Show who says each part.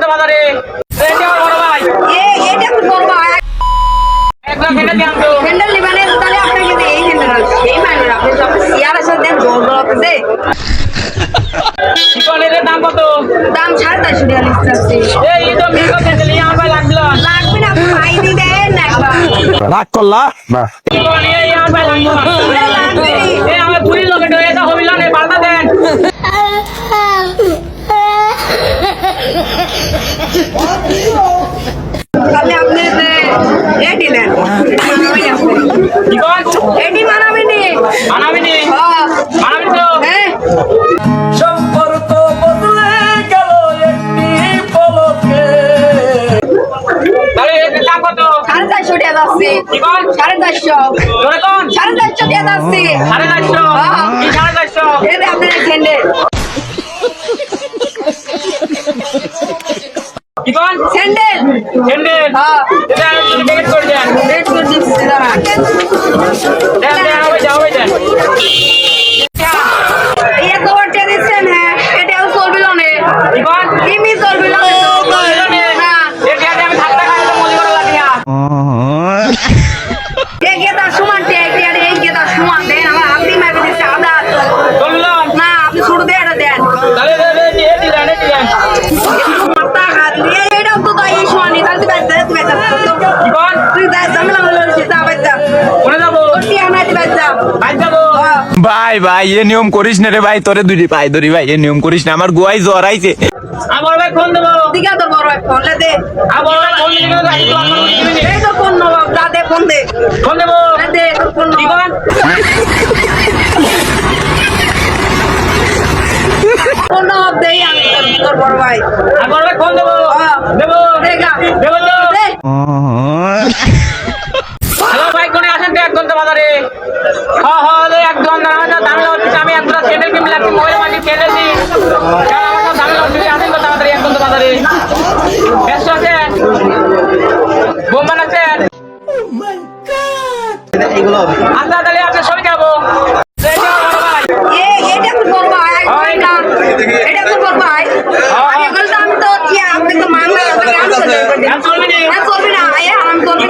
Speaker 1: তো বাজারে এটা আমার বড় ভাই
Speaker 2: এটা তো বড় ভাই
Speaker 1: একদম হেঁটে দিলাম তো
Speaker 2: হ্যান্ডেল নিবানে তাহলে আপনাকে যদি এই হ্যান্ডেল আছে এই মাইনের আপনি সব সিয়ার আছে দেন জোর দরকাছে
Speaker 1: চিকনের দাম কত
Speaker 2: দাম 450 টাকা লিখতেছি
Speaker 1: এই তো মেগো হ্যান্ডেল আমার ভাই লাগলো
Speaker 2: লাগবে না আপনি পাই দি দেন না একবার
Speaker 3: রাগ করলা না
Speaker 1: চিকন এই আমার ভাই লাগলো এই আমার পুরি লোকে এটা হবিল না পাল্টা দেন
Speaker 2: তাহলে আপনি এই দিলেন
Speaker 1: চিকন
Speaker 2: এডি মানাবেনি
Speaker 1: আনাবিনি
Speaker 2: হ্যাঁ
Speaker 1: আনাবিনি তো
Speaker 2: হ্যাঁ
Speaker 3: সম্পর্ক বদলে গেল একটি পলকে
Speaker 1: তাহলে এর দাম কত
Speaker 2: 450 টাকা যাচ্ছে
Speaker 1: চিকন
Speaker 2: 450
Speaker 1: তোরে কোন
Speaker 2: 450 টাকা যাচ্ছে
Speaker 1: 450 কি 450
Speaker 2: এই যে আপনার হ্যান্ডেল
Speaker 1: চিকন
Speaker 2: হ্যান্ডেল
Speaker 1: হ্যান্ডেল
Speaker 2: হ্যাঁ
Speaker 1: এটা তুমি টিকেট করে দেন
Speaker 2: রেট করে দিচ্ছি দাঁড়া
Speaker 1: দেন দেন হবে যাও হবে দেন
Speaker 2: এই এত ওটা দিচ্ছেন হ্যাঁ এটাও চলবে না
Speaker 1: চিকন
Speaker 2: ইমি চলবে না না
Speaker 1: এটা আমি 7 টাকা তো মলি করে লাগিয়া
Speaker 2: এই গেদা সমান এই গেদা সমান দেন আমার আপনি মাইবে দিচ্ছে আদা
Speaker 1: বললাম
Speaker 2: না আপনি শুরু দিয়ে এটা দেন
Speaker 1: তাহলে এটি দেন
Speaker 2: মাথা হাত দিয়ে এটাও তো তাই সমানই তাহলে তুই
Speaker 1: চিকন
Speaker 2: তুই যাই ঝামেলা হলো সেটা বাইদা
Speaker 1: কোনে যাবো
Speaker 2: ওটি আনাইতে বাইদা
Speaker 1: বাইক যাবো
Speaker 3: ভাই ভাই এ নিয়ম করিস না রে ভাই তোরে দুটি পাই ধরি ভাই এ নিয়ম করিস না আমার গোয়াই জ্বর আইছে
Speaker 1: আমার ভাই ফোন দেবো
Speaker 2: দিগা তোর বড় ভাই ফোন দে
Speaker 1: আমার ভাই ফোন দিবি না আই তো আমার
Speaker 2: এই তো ফোন নবাব দাদে ফোন দে
Speaker 1: ফোন দেবো
Speaker 2: দে তোর ফোন
Speaker 1: চিকন
Speaker 2: ফোন নবাব দেই আমি তোর বড় ভাই
Speaker 1: আমার ভাই ফোন দেবো দেবো
Speaker 2: দেখা
Speaker 1: দেবো তো
Speaker 2: দে
Speaker 1: হ্যালো ভাই কোনে আসেন তো একদম তো বাজারে একদম দামি হচ্ছে আমি একদম স্যান্ডেল কিনবি লাগছে মোবাইল মাঝে স্যান্ডেল দিই আমার দামি হচ্ছে আসেন তো তাড়াতাড়ি একদম তো বাজারে ব্যস্ত আছেন বোম্বান আছেন আচ্ছা তাহলে আপনার ছবি যাবো
Speaker 2: এটা তো বড় ভাই এটা তো বড় ভাই আমি বলতাম আমি তো কি আপনি তো মাংস
Speaker 1: চলবে নি
Speaker 2: চলবে না আমি চলবে